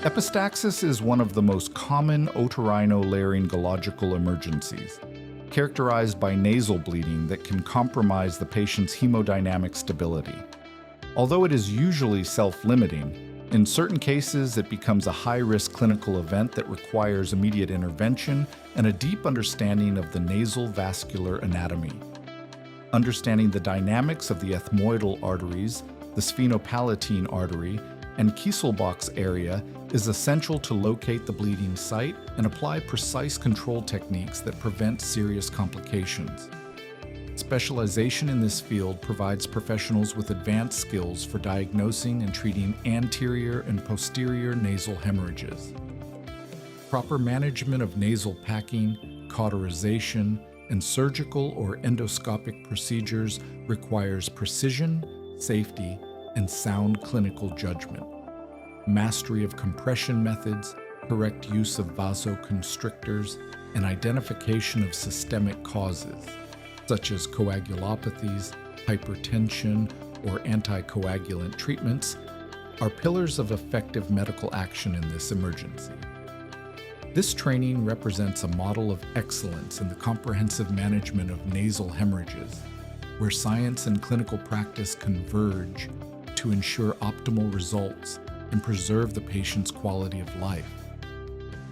Epistaxis is one of the most common otorhinolaryngological emergencies, characterized by nasal bleeding that can compromise the patient's hemodynamic stability. Although it is usually self-limiting, in certain cases it becomes a high-risk clinical event that requires immediate intervention and a deep understanding of the nasal vascular anatomy. Understanding the dynamics of the ethmoidal arteries, the sphenopalatine artery, and Kieselbach's area is essential to locate the bleeding site and apply precise control techniques that prevent serious complications. Specialization in this field provides professionals with advanced skills for diagnosing and treating anterior and posterior nasal hemorrhages. Proper management of nasal packing, cauterization, and surgical or endoscopic procedures requires precision, safety, and sound clinical judgment. Mastery of compression methods, correct use of vasoconstrictors, and identification of systemic causes, such as coagulopathies, hypertension, or anticoagulant treatments, are pillars of effective medical action in this emergency. This training represents a model of excellence in the comprehensive management of nasal hemorrhages, where science and clinical practice converge to ensure optimal results and preserve the patient's quality of life.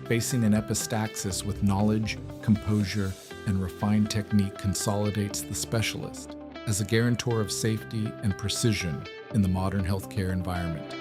Facing an epistaxis with knowledge, composure, and refined technique consolidates the specialist as a guarantor of safety and precision in the modern healthcare environment.